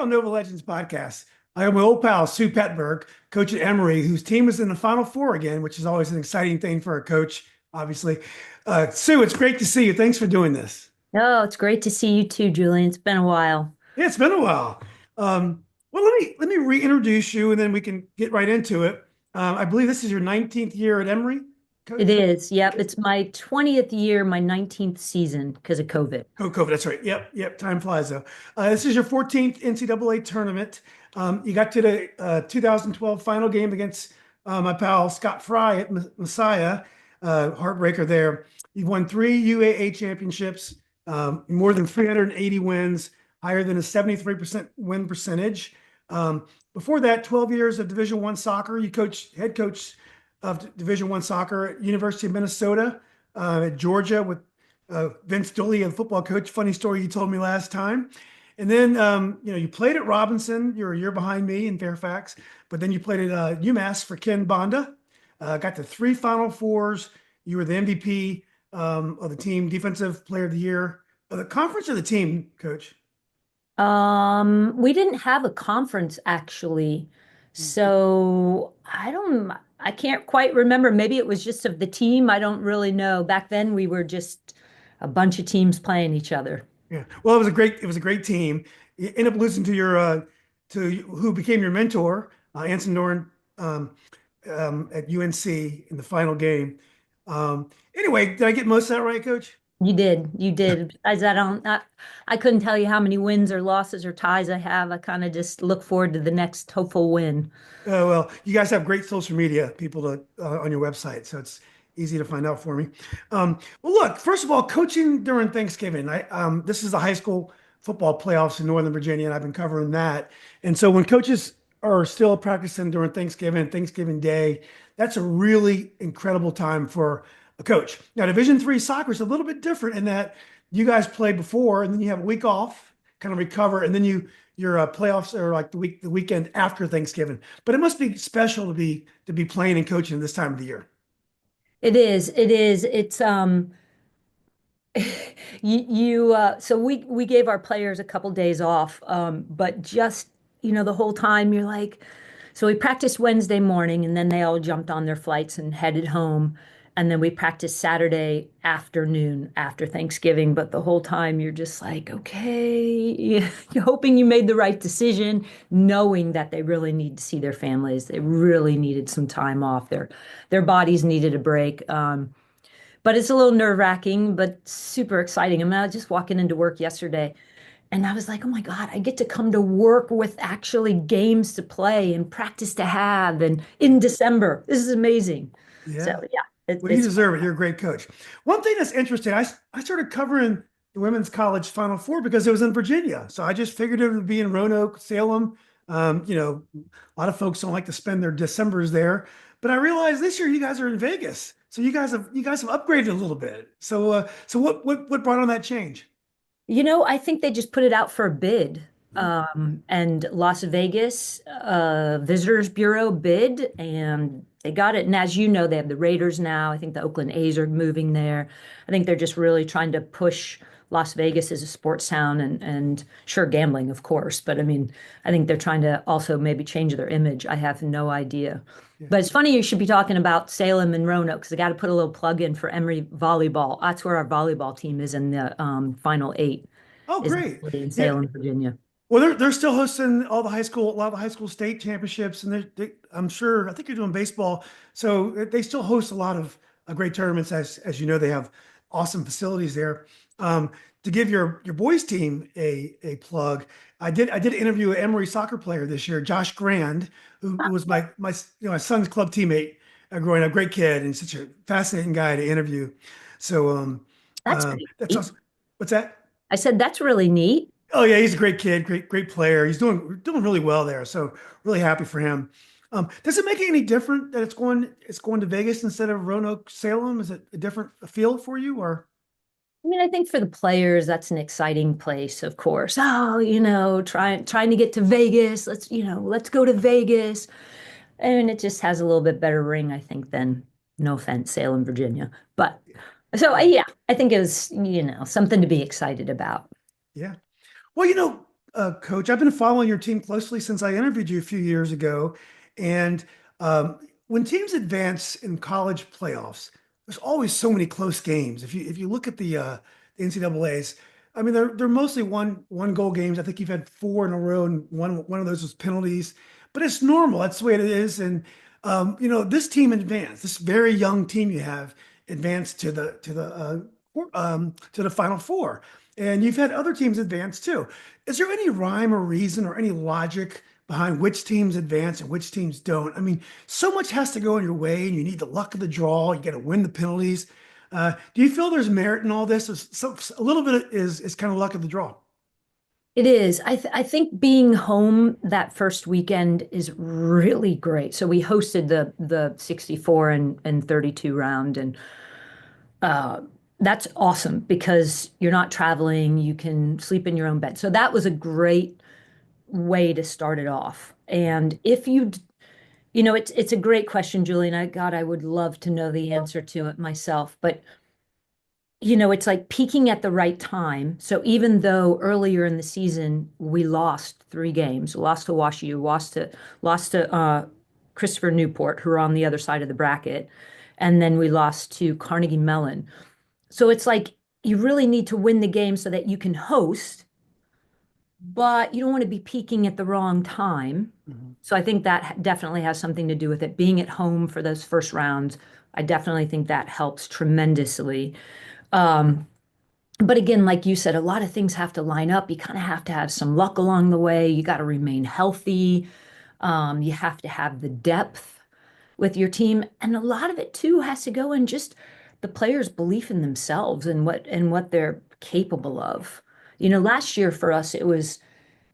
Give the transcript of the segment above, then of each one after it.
on Nova Legends podcast. I have my old pal Sue Patberg, coach at Emory, whose team is in the Final Four again, which is always an exciting thing for a coach, obviously. Sue, it's great to see you. Thanks for doing this. Oh, it's great to see you too, Julian. It's been a while. Yeah, it's been a while. Well, let me reintroduce you, and then we can get right into it. I believe this is your 19th year at Emory, It coach. is. Yep. It's my 20th year, my 19th season because of COVID. Oh, COVID, that's right. Yep. Time flies though. This is your 14th NCAA tournament. You got to the 2012 final game against my pal Scott Fry at Messiah. Heartbreaker there. You've won three UAA championships, more than 380 wins, higher than a 73% win percentage. Before that, 12 years of Division One soccer. You head coach of Division One soccer at University of Minnesota, at Georgia with Vince Dooley, a football coach. Funny story you told me last time. And then, you played at Robinson. You're a year behind me in Fairfax, but then you played at UMass for Ken Bonda. Got to three Final Fours. You were the MVP of the team, Defensive Player of the Year, the conference or the team, Coach. We didn't have a conference actually. So I can't quite remember. Maybe it was just of the team. I don't really know. Back then we were just a bunch of teams playing each other. Yeah. Well, it was a great team. You end up losing to your to who became your mentor, Anson Dorn, at UNC in the final game. Anyway, did I get most of that right, Coach? You did. You did. Besides that, I couldn't tell you how many wins or losses or ties I have. I kind of just look forward to the next hopeful win. Well, you guys have great social media people on your website, so it's easy to find out for me. Well, look, first of all, coaching during Thanksgiving. This is the high school football playoffs in Northern Virginia, and I've been covering that. And so when coaches are still practicing during Thanksgiving, Thanksgiving Day, that's a really incredible time for a coach. Now, Division three soccer is a little bit different in that you guys play before, and then you have a week off, kind of recover, and then your playoffs are like the weekend after Thanksgiving. But it must be special to be playing and coaching this time of the year. It is. It is. It's so we gave our players a couple days off, but just the whole time you're like, so we practiced Wednesday morning, and then they all jumped on their flights and headed home, and then we practiced Saturday afternoon after Thanksgiving. But the whole time you're just like, okay, you're hoping you made the right decision, knowing that they really need to see their families. They really needed some time off. Their bodies needed a break. But it's a little nerve-wracking, but super exciting. I mean, I was just walking into work yesterday and I was like, oh my God, I get to come to work with actually games to play and practice to have and in December. This is amazing. So Yeah. yeah, Well, you it's deserve it. You're a great coach. One thing that's interesting, I started covering the women's college Final Four because it was in Virginia. So I just figured it would be in Roanoke, Salem. A lot of folks don't like to spend their Decembers there, but I realized this year you guys are in Vegas. So you guys have upgraded a little bit. So what brought on that change? I think they just put it out for a bid. And Las Vegas Visitors Bureau bid, and they got it. And as you know, they have the Raiders now. I think the Oakland A's are moving there. I think they're just really trying to push Las Vegas as a sports town and sure, gambling, of course. But I mean, I think they're trying to also maybe change their image. I have no idea. Yeah. But it's funny you should be talking about Salem and Roanoke because I got to put a little plug in for Emory volleyball. That's where our volleyball team is in the final eight, Oh, is great. actually in Yeah. Salem, Virginia. Well, they're still hosting a lot of the high school state championships, and I'm sure, I think you're doing baseball, so they still host a lot of great tournaments. As you know, they have awesome facilities there. Um, to give your boys team a plug, I did interview an Emory soccer player this year, Josh Grand, who was my son's club teammate growing up. Great kid and such a fascinating guy to interview. So That's pretty that's neat. awesome. What's that? I said, that's really neat. Oh yeah, he's a great kid, great player. He's doing really well there. So really happy for him. Does it make it any different that it's going to Vegas instead of Roanoke, Salem? Is it a different feel for you or? I mean, I think for the players, that's an exciting place, of course. Oh, trying to get to Vegas. Let's go to Vegas. And it just has a little bit better ring, I think, than, no offense, Salem, Virginia. But so Yeah. yeah, I think it was, something to be excited about. Yeah. Well, Coach. I've been following your team closely since I interviewed you a few years ago. And when teams advance in college playoffs, there's always so many close games. If you look at the NCAA's, I mean they're mostly one goal games. I think you've had four in a row, and one of those was penalties. But it's normal. That's the way it is. And this team advanced. This very young team you have advanced to the Final Four. And you've had other teams advance too. Is there any rhyme or reason or any logic behind which teams advance and which teams don't? I mean, so much has to go in your way, and you need the luck of the draw. You got to win the penalties. Do you feel there's merit in all this? A little bit is kind of luck of the draw. It is. I think being home that first weekend is really great. So we hosted the 64 and 32 round, and uh, that's awesome because you're not traveling. You can sleep in your own bed. So that was a great way to start it off. And if it's a great question, Julian. God, I would love to know the answer to it myself, but it's like peaking at the right time. So even though earlier in the season we lost three games, lost to WashU, lost to Christopher Newport, who are on the other side of the bracket, and then we lost to Carnegie Mellon. So it's like you really need to win the game so that you can host, but you don't want to be peaking at the wrong time. Mhm. So I think that definitely has something to do with it. Being at home for those first rounds, I definitely think that helps tremendously. Um, but again, like you said, a lot of things have to line up. You kind of have to have some luck along the way. You got to remain healthy. You have to have the depth with your team. And a lot of it too has to go in just the players' belief in themselves and what they're capable of. Last year for us, it was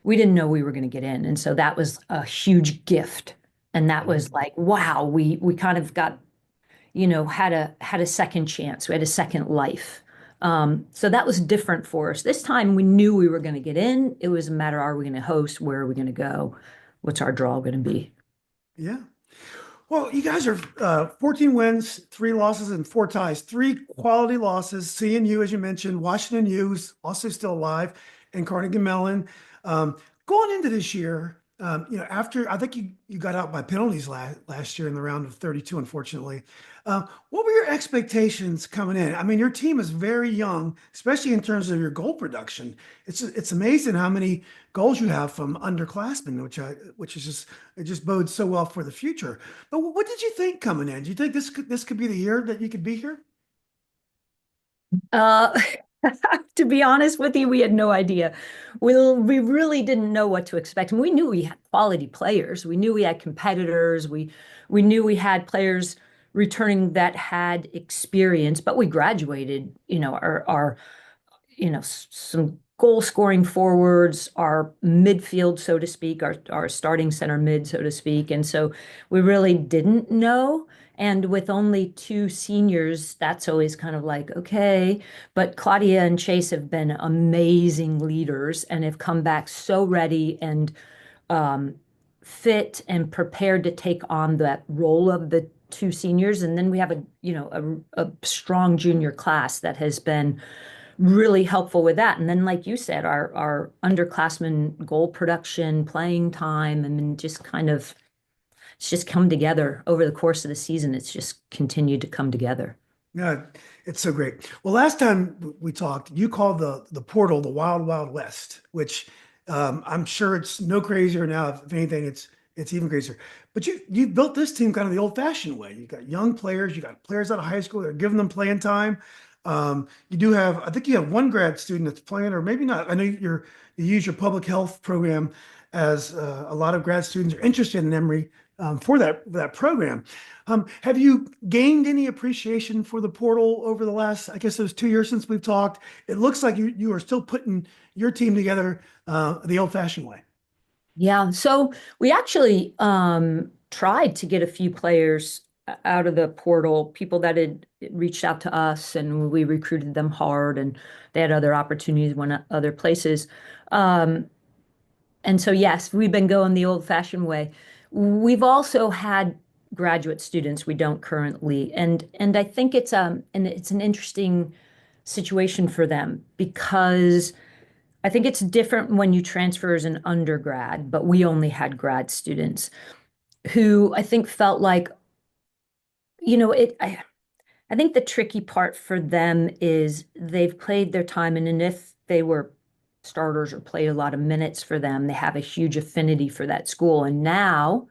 we didn't know we were going to get in. And so that was a huge gift. And that was like, wow, we kind of got had a second chance. We had a second life. So that was different for us. This time we knew we were going to get in. It was a matter, are we going to host? Where are we going to go? What's our draw going to be? Yeah. Well, you guys are 14 wins, three losses, and four ties. Three quality losses. CNU, as you mentioned, Washington U, who's also still alive, and Carnegie Mellon. Going into this year, after I think you got out by penalties last year in the round of 32, unfortunately. What were your expectations coming in? I mean, your team is very young, especially in terms of your goal production. It's amazing how many goals you have from underclassmen, which is just it just bodes so well for the future. But what did you think coming in? Do you think this could be the year that you could be here? Uh, to be honest with you, we had no idea. We really didn't know what to expect. And we knew we had quality players. We knew we had competitors. We knew we had players returning that had experience, but we graduated, our some goal scoring forwards, our midfield, so to speak, our starting center mid, so to speak. And so we really didn't know. And with only two seniors, that's always kind of like, okay. But Claudia and Chase have been amazing leaders and have come back so ready and um, fit and prepared to take on that role of the two seniors. And then we have a strong junior class that has been really helpful with that. And then, like you said, our underclassmen goal production, playing time, and then just kind of it's just come together over the course of the season. It's just continued to come together. Yeah, it's so great. Well, last time we talked, you called the portal the Wild Wild West, which I'm sure it's no crazier now. If anything, it's even crazier. But you built this team kind of the old-fashioned way. You got young players, you got players out of high school. They're giving them playing time. You do have, I think you have one grad student that's playing, or maybe not. I know you use your public health program as a lot of grad students are interested in Emory for that program. Have you gained any appreciation for the portal over the last, I guess it was 2 years since we've talked? It looks like you are still putting your team together the old-fashioned way. Yeah, so we actually tried to get a few players out of the portal, people that had reached out to us, and we recruited them hard, and they had other opportunities, went other places. Um, and so, yes, we've been going the old-fashioned way. We've also had graduate students we don't currently, and I think it's an interesting situation for them because I think it's different when you transfer as an undergrad, but we only had grad students who I think felt like, I think the tricky part for them is they've played their time, and if they were starters or played a lot of minutes for them, they have a huge affinity for that school. And now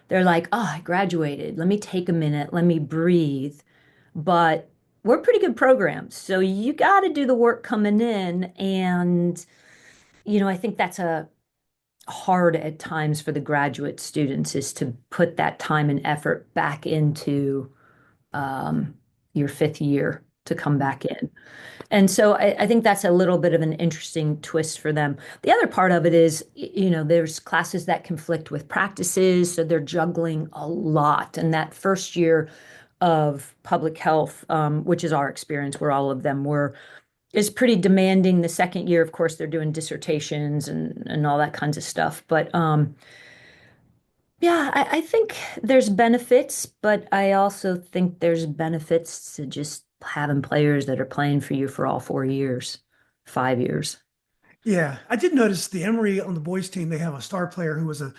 they're like, oh, I graduated. Let me take a minute. Let me breathe. But we're pretty good programs. So you got to do the work coming in. And, I think that's a hard at times for the graduate students is to put that time and effort back into um, your fifth year to come back in. And so I think that's a little bit of an interesting twist for them. The other part of it is, there's classes that conflict with practices, so they're juggling a lot. And that first year of public health, which is our experience, where all of them were, is pretty demanding. The second year, of course, they're doing dissertations and all that kinds of stuff. But yeah, I think there's benefits, but I also think there's benefits to just having players that are playing for you for all 4 years, 5 years. Yeah, I did notice the Emory on the boys team. They have a star player who was a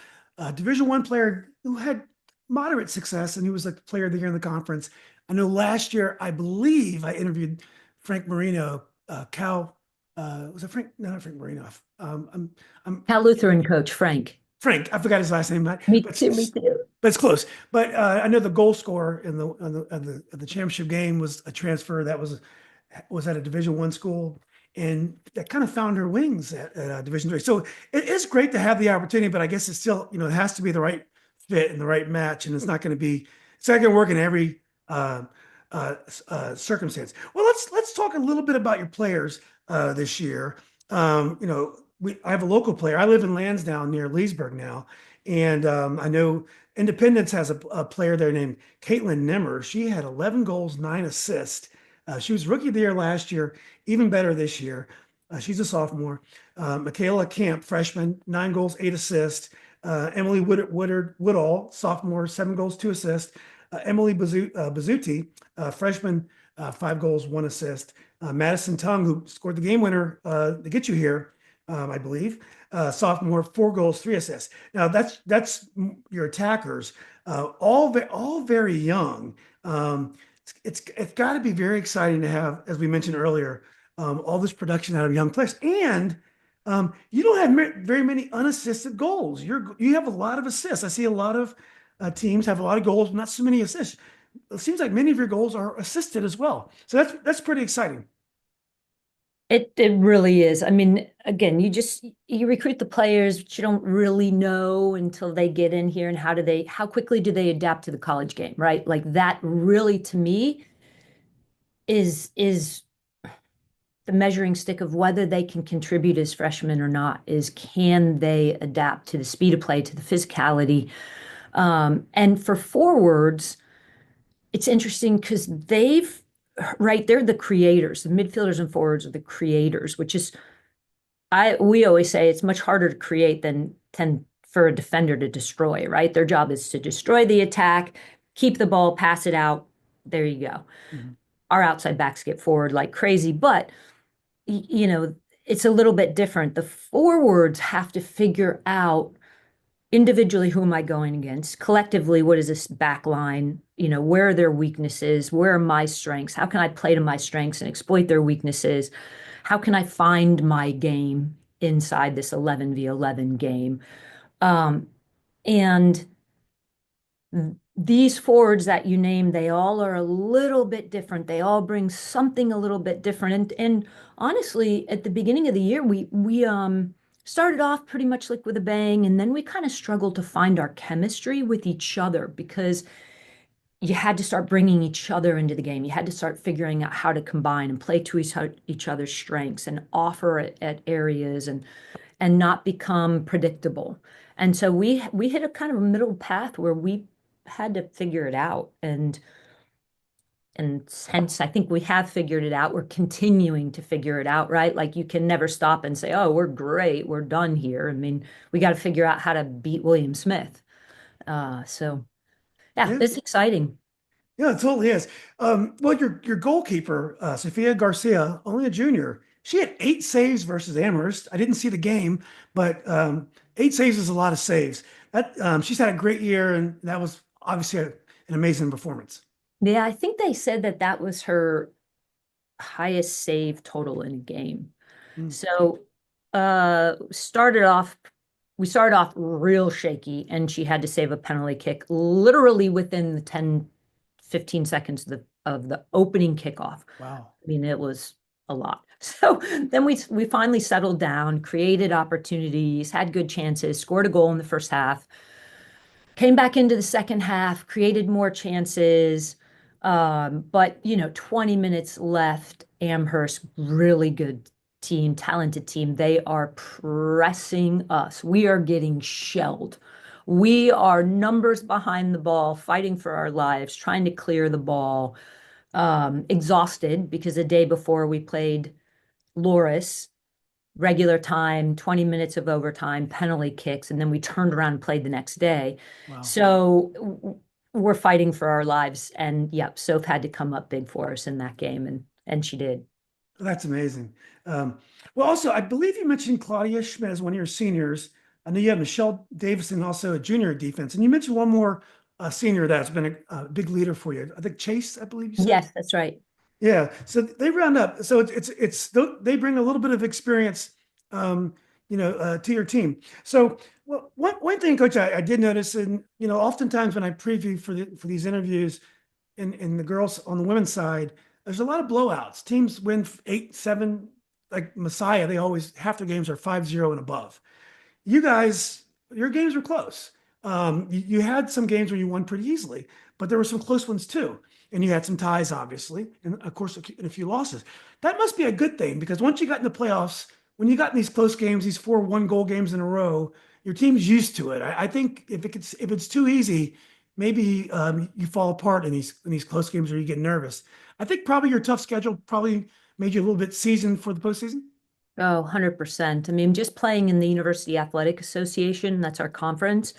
Division I player who had moderate success, and he was like the player of the year in the conference. I know last year, I believe I interviewed Frank Marino, Cal. Was it Frank? No, not Frank Marino. I'm Cal Lutheran coach, Frank. Frank. I forgot his last name, but Me but too, me too. but it's close. But I know the goal scorer in the championship game was a transfer that was at a Division I school, and that kind of found her wings at Division III. So it is great to have the opportunity, but I guess it's still, it has to be the right fit and the right match, and it's not going to work in every circumstance. Well, let's talk a little bit about your players this year. I have a local player. I live in Lansdowne near Leesburg now, and I know Independence has a player there named Caitlin Nimmer. She had 11 goals, 9 assists. She was rookie of the year last year, even better this year. She's a sophomore. Michaela Camp, freshman, 9 goals, 8 assists. Emily Woodall, sophomore, 7 goals, 2 assists. Emily Bazzuti, freshman, 5 goals, 1 assist. Madison Tung, who scored the game winner to get you here, I believe, sophomore, 4 goals, 3 assists. Now that's your attackers, all very young. It's got to be very exciting to have, as we mentioned earlier, all this production out of young players, and you don't have very many unassisted goals. You have a lot of assists. I see a lot of teams have a lot of goals, not so many assists. It seems like many of your goals are assisted as well. So that's pretty exciting. It really is. I mean, again, you recruit the players, but you don't really know until they get in here and how quickly do they adapt to the college game, right? Like that really to me is the measuring stick of whether they can contribute as freshmen or not, is can they adapt to the speed of play, to the physicality. And for forwards, it's interesting because they're the creators. The midfielders and forwards are the creators, which is, we always say it's much harder to create than for a defender to destroy, right? Their job is to destroy the attack, keep the ball, pass it out. There you go. Mhm. Our outside backs get forward like crazy, but you know, it's a little bit different. The forwards have to figure out individually who am I going against? Collectively, what is this back line? Where are their weaknesses? Where are my strengths? How can I play to my strengths and exploit their weaknesses? How can I find my game inside this 11v11 game? Um, and these forwards that you name, they all are a little bit different. They all bring something a little bit different. And honestly, at the beginning of the year, we started off pretty much like with a bang, and then we kind of struggled to find our chemistry with each other because you had to start bringing each other into the game. You had to start figuring out how to combine and play to each other's strengths and offer it at areas and not become predictable. And so we hit a kind of a middle path where we had to figure it out. And hence I think we have figured it out. We're continuing to figure it out, right? Like you can never stop and say, oh, we're great, we're done here. I mean, we got to figure out how to beat William Smith. So yeah, Yeah, it's exciting. yeah, it totally is. Well, your goalkeeper, Sofia Garcia, only a junior, She had 8 saves versus Amherst. I didn't see the game, but 8 saves is a lot of saves. She's had a great year, and that was obviously an amazing performance. Yeah, I think they said that that was her highest save total in a game. Mm. So, started off, we started off real shaky, and she had to save a penalty kick literally within the 10, 15 seconds of the opening kickoff. Wow. I mean, it was a lot. So then we finally settled down, created opportunities, had good chances, scored a goal in the first half, came back into the second half, created more chances. But 20 minutes left. Amherst, really good team, talented team. They are pressing us. We are getting shelled. We are numbers behind the ball, fighting for our lives, trying to clear the ball, exhausted because the day before we played Loris, regular time, 20 minutes of overtime, penalty kicks, and then we turned around and played the next day. Wow. So we're fighting for our lives. And yep, Soph had to come up big for us in that game, and she did. That's amazing. Um, well, also, I believe you mentioned Claudia Schmidt as one of your seniors. I know you have Michelle Davison, also a junior at defense, and you mentioned one more senior that's been a big leader for you. I think Chase, I believe you said. Yes, that's right. Yeah, so they round up. So they bring a little bit of experience, um, to your team. So one thing, Coach, I did notice, and oftentimes when I preview for these interviews, in the girls on the women's side, there's a lot of blowouts. Teams win 8-7, like Messiah. They always half their games are 5-0 and above. You guys, your games were close. You had some games where you won pretty easily, but there were some close ones too. And you had some ties, obviously, and of course, a few losses. That must be a good thing because once you got in the playoffs, when you got in these close games, these 4 1-goal games in a row, your team's used to it. I think if it's too easy, maybe you fall apart in these close games or you get nervous. I think probably your tough schedule probably made you a little bit seasoned for the postseason. Oh, 100%. I mean, just playing in the University Athletic Association, that's our conference,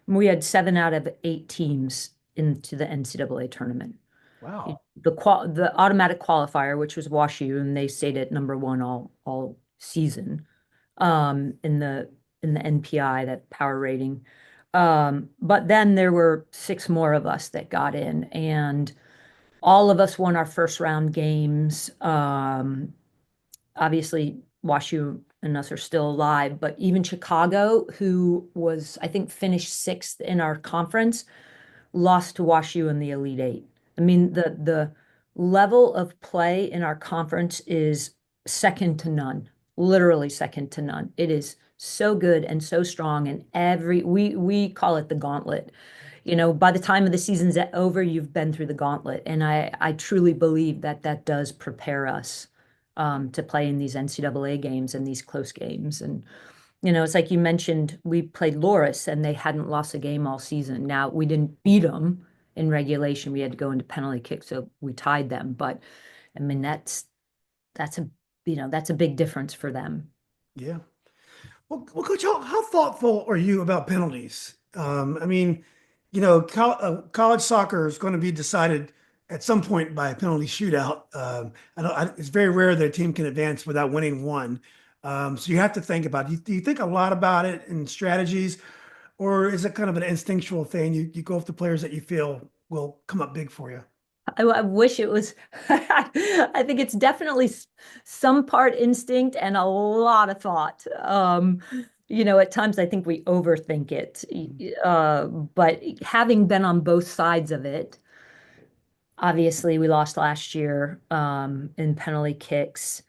we had 7 out of 8 teams into the NCAA tournament. Wow. The automatic qualifier, which was WashU, and they stayed at number one all season, in the NPI, that power rating. But then there were 6 more of us that got in, and all of us won our first round games. Obviously, WashU and us are still alive, but even Chicago, who was, I think, finished 6th in our conference, lost to WashU in the Elite Eight. I mean, the level of play in our conference is second to none, literally second to none. It is so good and so strong, and we call it the gauntlet. By the time of the season's over, you've been through the gauntlet, and I truly believe that that does prepare us to play in these NCAA games and these close games. And it's like you mentioned, we played Loris and they hadn't lost a game all season. Now, we didn't beat them in regulation. We had to go into penalty kicks, so we tied them. But I mean, that's a that's a big difference for them. Yeah. Well, Coach, how thoughtful are you about penalties? I mean, college soccer is going to be decided at some point by a penalty shootout. It's very rare that a team can advance without winning one. So you have to think about it. Do you think a lot about it and strategies, or is it kind of an instinctual thing? You go after players that you feel will come up big for you. I wish it was. I think it's definitely some part instinct and a lot of thought. At times I think we overthink it. But having been on both sides of it, obviously we lost last year in penalty kicks,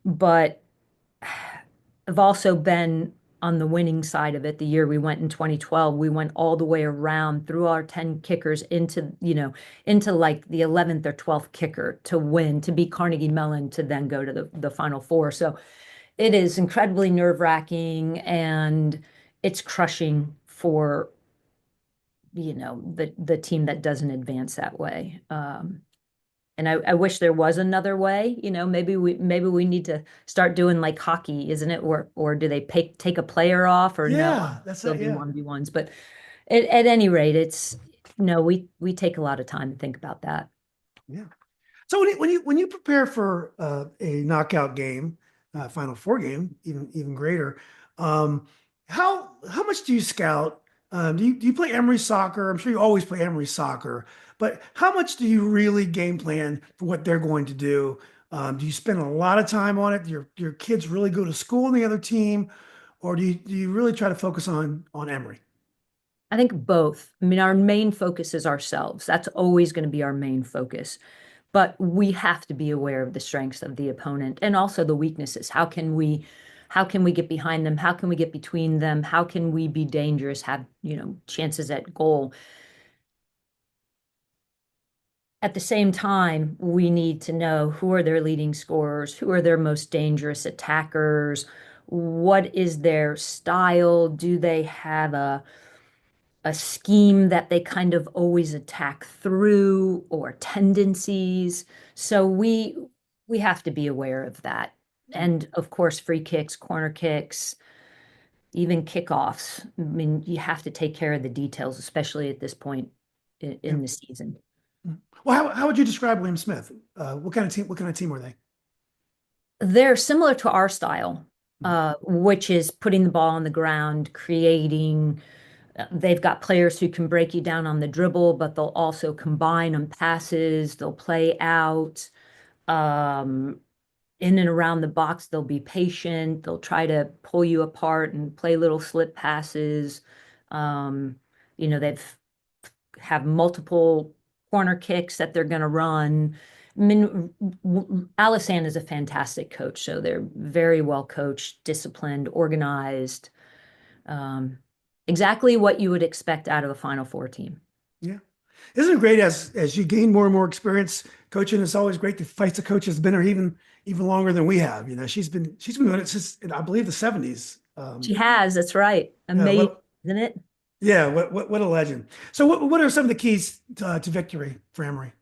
but I've also been on the winning side of it. The year we went in 2012, we went all the way around through our 10 kickers into like the 11th or 12th kicker to win, to beat Carnegie Mellon, to then go to the Final Four. So it is incredibly nerve-wracking, and it's crushing for, the team that doesn't advance that way. And I wish there was another way. Maybe we need to start doing like hockey, isn't it? Or do they take a player off, or no, Yeah, that's still it. do Yeah, 1v1s? But at any rate, it's no, we take a lot of time to think about that. yeah. So when you prepare for a knockout game, Final Four game, even greater. Um, how much do you scout? Do you play Emory soccer? I'm sure you always play Emory soccer, but how much do you really game plan for what they're going to do? Do you spend a lot of time on it? Do your kids really go to school in the other team, or do you really try to focus on Emory? I think both. I mean, our main focus is ourselves. That's always going to be our main focus. But we have to be aware of the strengths of the opponent and also the weaknesses. How can we get behind them? How can we get between them? How can we be dangerous, have, chances at goal? At the same time, we need to know who are their leading scorers, who are their most dangerous attackers, what is their style? Do they have a scheme that they kind of always attack through or tendencies? So we have to be aware of that. And of course, free kicks, corner kicks, even kickoffs. I mean, you have to take care of the details, especially at this point Yeah. in the season. Well, how would you describe William Smith? What kind of team? What kind of team were they? They're similar to our style, which is putting the ball on the ground, creating. They've got players who can break you down on the dribble, but they'll also combine on passes. They'll play out um, in and around the box. They'll be patient. They'll try to pull you apart and play little slip passes. Um, they've have multiple corner kicks that they're going to run. I mean, Alisson is a fantastic coach, so they're very well coached, disciplined, organized. Um, exactly what you would expect out of a Final Four team. Yeah. Isn't it great as you gain more and more experience coaching? It's always great to fight a coach that's been there even longer than we have. She's been doing it since I believe the 70s. She has, that's right. Amazing, What isn't it? yeah, what a legend. So what are some of the keys to victory for Emory?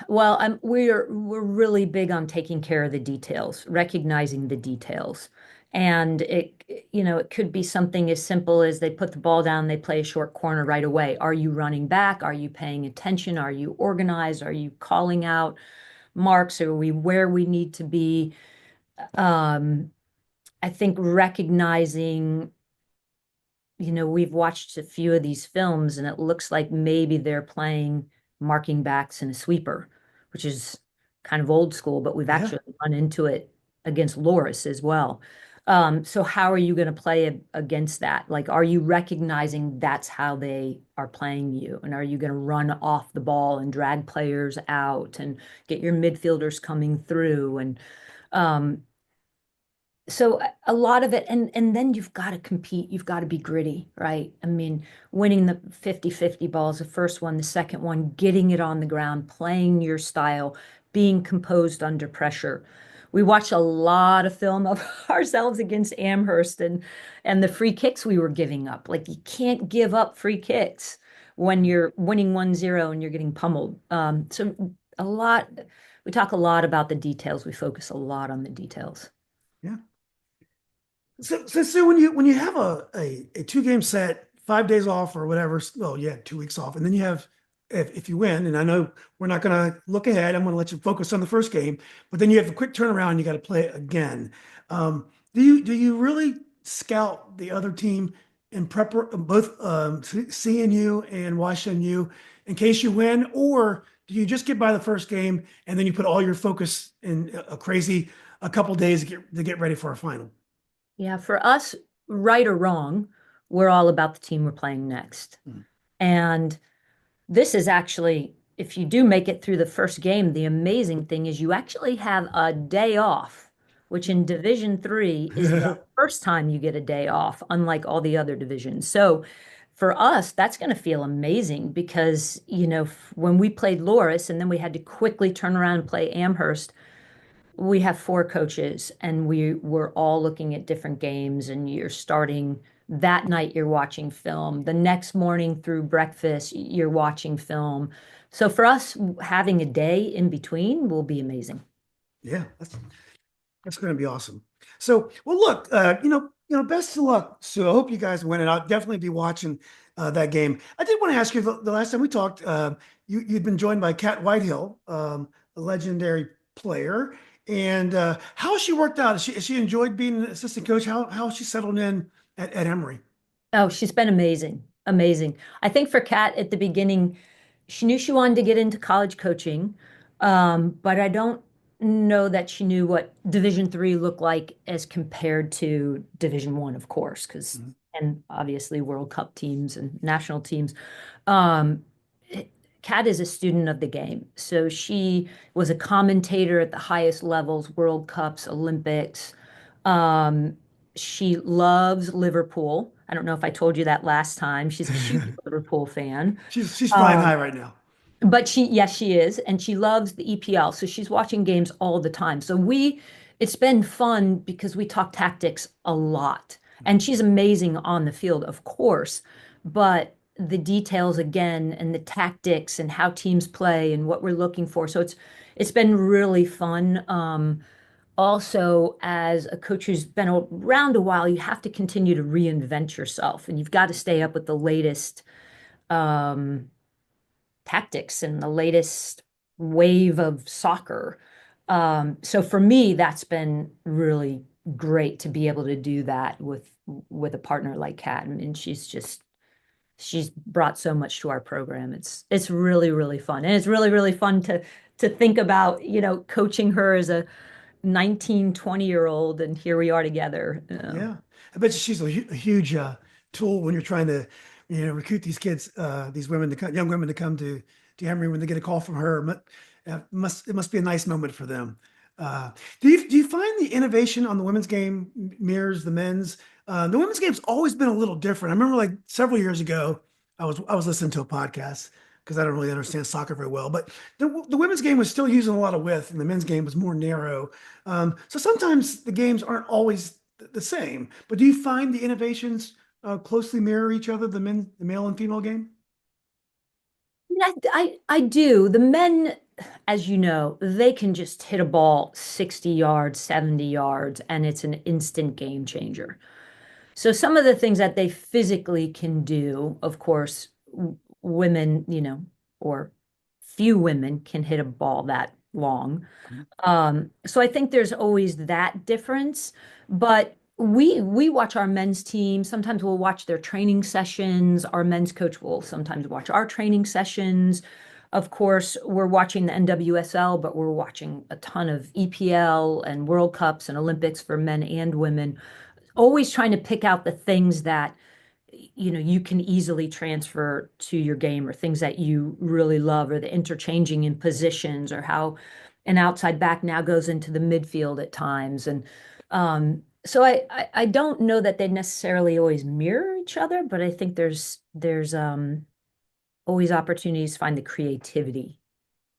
Well, we're really big on taking care of the details, recognizing the details. And it could be something as simple as they put the ball down, they play a short corner right away. Are you running back? Are you paying attention? Are you organized? Are you calling out marks? Are we where we need to be? Um, I think recognizing, we've watched a few of these films and it looks like maybe they're playing marking backs and a sweeper, which is kind of old school, but we've Yeah, actually run into it against Loris as well. So how are you going to play against that? Like, are you recognizing that's how they are playing you? And are you going to run off the ball and drag players out and get your midfielders coming through? And um, so a lot of it, and then you've got to compete, you've got to be gritty, right? I mean, winning the 50-50 balls, the first one, the second one, getting it on the ground, playing your style, being composed under pressure. We watched a lot of film of ourselves against Amherst and the free kicks we were giving up. Like, you can't give up free kicks when you're winning 1-0 and you're getting pummeled. So we talk a lot about the details. We focus a lot on the details. yeah. So when you have a 2 game set, 5 days off or whatever, well, yeah, 2 weeks off, and then you have if you win, and I know we're not going to look ahead, I'm going to let you focus on the first game, but then you have a quick turnaround, you got to play it again. Do you really scout the other team in prep, both seeing you and watching you in case you win, or do you just get by the first game and then you put all your focus in a couple days to get ready for a final? Yeah, for us, right or wrong, we're all about the team we're playing next. Mm. And this is actually, if you do make it through the first game, the amazing thing is you actually have a day off, which in Division 3 is the first time you get a day off, unlike all the other divisions. So for us, that's going to feel amazing because, when we played Loris and then we had to quickly turn around and play Amherst, we have 4 coaches and we were all looking at different games, and you're starting that night, you're watching film. The next morning through breakfast, you're watching film. So for us, having a day in between will be amazing. Yeah, that's going to be awesome. So, well, look, best of luck. So I hope you guys win, and I'll definitely be watching that game. I did want to ask you the last time we talked, you'd been joined by Cat Whitehill, a legendary player, And how has she worked out? Has she enjoyed being an assistant coach? How has she settled in at Emory? Oh, she's been amazing. Amazing. I think for Kat at the beginning, she knew she wanted to get into college coaching, but I don't know that she knew what Division III looked like as compared to Division I, of course, because Mhm. and obviously World Cup teams and national teams. Um, Kat is a student of the game, so she was a commentator at the highest levels, World Cups, Olympics. Um, she loves Liverpool. I don't know if I told you that last time. She's a huge Liverpool fan. She's flying Um, high right now. but yes, she is, and she loves the EPL. So she's watching games all the time. It's been fun because we talk tactics a lot. And she's amazing on the field, of course, but the details again and the tactics and how teams play and what we're looking for. So it's been really fun. Also, as a coach who's been around a while, you have to continue to reinvent yourself, and you've got to stay up with the latest um, tactics and the latest wave of soccer. So for me, that's been really great to be able to do that with a partner like Kat, and she's brought so much to our program. It's really really fun, and it's really really fun to think about, coaching her as a 19-20 year old, and here we are together. Yeah, I bet you she's a huge tool when you're trying to, recruit these kids, these women to come, young women to come to Emory when they get a call from her. It must be a nice moment for them. Uh, do you find the innovation on the women's game mirrors the men's? The women's game's always been a little different. I remember like several years ago, I was listening to a podcast because I don't really understand soccer very well, but the women's game was still using a lot of width, and the men's game was more narrow. So sometimes the games aren't always the same. But do you find the innovations closely mirror each other, the male and female game? I do. The men, as you know, they can just hit a ball 60 yards, 70 yards, and it's an instant game changer. So some of the things that they physically can do, of course, women, or few women can hit a ball that long. So I think there's always that difference, but we watch our men's team. Sometimes we'll watch their training sessions. Our men's coach will sometimes watch our training sessions. Of course, we're watching the NWSL, but we're watching a ton of EPL and World Cups and Olympics for men and women. Always trying to pick out the things that you can easily transfer to your game, or things that you really love, or the interchanging in positions, or how an outside back now goes into the midfield at times. And so I don't know that they necessarily always mirror each other, but I think there's always opportunities to find the creativity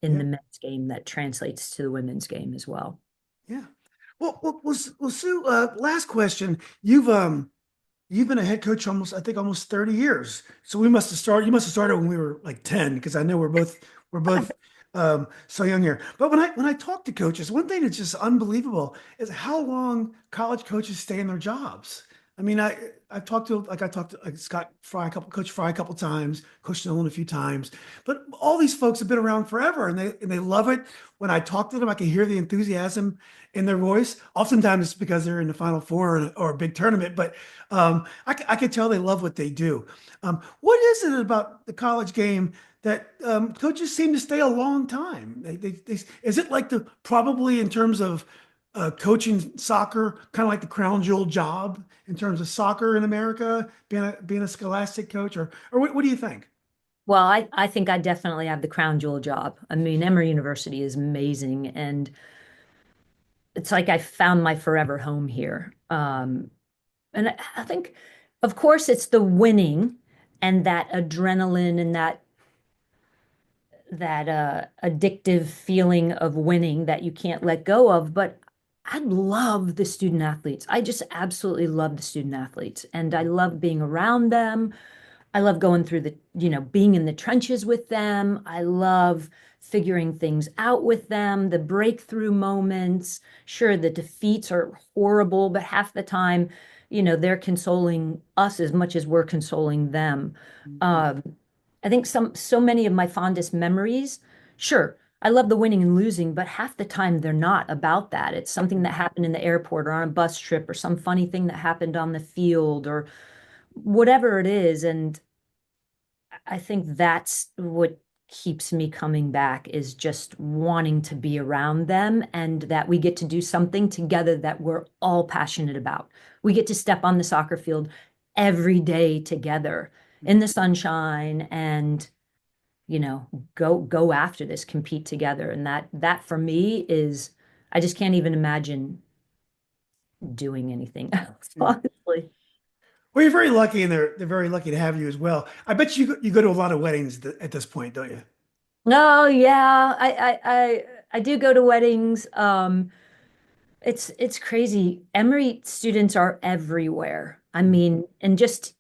in Yeah, the men's game that translates to the women's game as well. yeah. Well, Sue. Last question. You've been a head coach I think, almost 30 years. So we must have started, you must have started when we were like 10, because I know we're both so young here. But when I talk to coaches, one thing that's just unbelievable is how long college coaches stay in their jobs. I mean, I talked to like Scott Fry, Coach Fry a couple times, Coach Nolan a few times, but all these folks have been around forever, and they love it. When I talk to them, I can hear the enthusiasm in their voice. Oftentimes it's because they're in the Final Four or a big tournament, but I could tell they love what they do. What is it about the college game that coaches seem to stay a long time? Is it like the probably in terms of coaching soccer, kind of like the crown jewel job in terms of soccer in America, being a scholastic coach, or what do you think? Well, I think I definitely have the crown jewel job. I mean, Emory University is amazing, and it's like I found my forever home here. And I think, of course, it's the winning and that adrenaline and that addictive feeling of winning that you can't let go of. But I love the student athletes. I just absolutely love the student athletes, and I love being around them. I love going through being in the trenches with them. I love figuring things out with them, the breakthrough moments. Sure, the defeats are horrible, but half the time, they're consoling us as much as we're consoling them. Mhm. Um, I think so many of my fondest memories, sure, I love the winning and losing, but half the time they're not about that. It's something that happened in the airport or on a bus trip or some funny thing that happened on the field or whatever it is. And I think that's what keeps me coming back is just wanting to be around them and that we get to do something together that we're all passionate about. We get to step on the soccer field every day together in the sunshine and you know go after this, compete together. And that for me is I just can't even imagine doing anything else, Yeah. honestly. Well, you're very lucky, and they're very lucky to have you as well. I bet you go to a lot of weddings at this point, don't you? Oh yeah, I do go to weddings. It's crazy. Emory students are everywhere. I mean, and just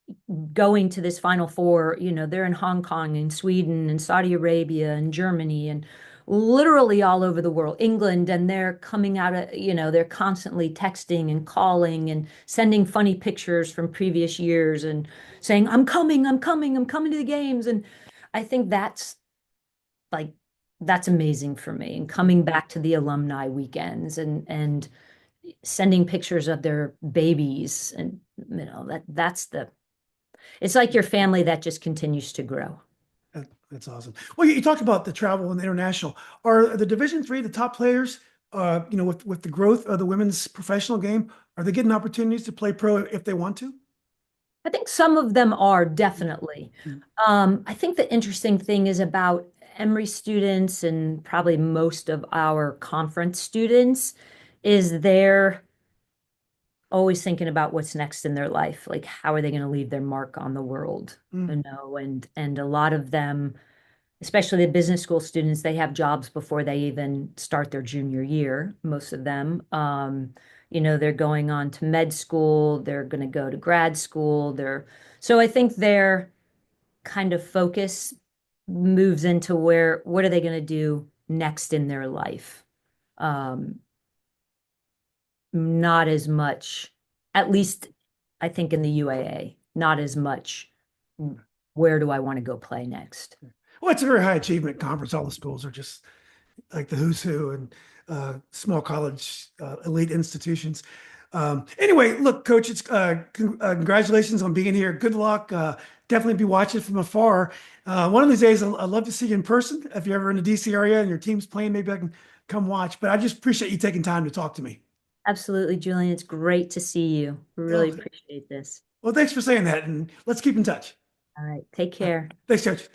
going to this Final Four, they're in Hong Kong and Sweden and Saudi Arabia and Germany and literally all over the world, England, and they're coming out of, they're constantly texting and calling and sending funny pictures from previous years and saying, I'm coming, I'm coming, I'm coming to the games. And I think like that's amazing for me. And coming back to the alumni weekends and sending pictures of their babies and that's the it's like your family that just continues to grow. That's awesome. Well, you talked about the travel and the international. Are the Division three the top players? With the growth of the women's professional game, are they getting opportunities to play pro if they want to? I think some of them are definitely. Mm, I think the interesting thing is about Emory students and probably most of our conference students is they're always thinking about what's next in their life, like how are they going to leave their mark on the world, mm, and a lot of them, especially the business school students, they have jobs before they even start their junior year, most of them. They're going on to med school, they're going to go to grad school, so I think their kind of focus moves into what are they going to do next in their life. Um, Not as much, at least I think in the UAA, not as much. Where do I want to go play next? well, it's a very high achievement conference. All the schools are just like the who's who and small college elite institutions. Anyway, look, Coach, it's congratulations on being here. Good luck. Definitely be watching from afar. One of these days, I'd love to see you in person. If you're ever in the DC area and your team's playing, maybe I can come watch. But I just appreciate you taking time to talk to me. Absolutely, Julian. It's great to see you. Really Oh, appreciate this. well, thanks for saying that, and let's keep in touch. All right. Take care. Thanks, Coach.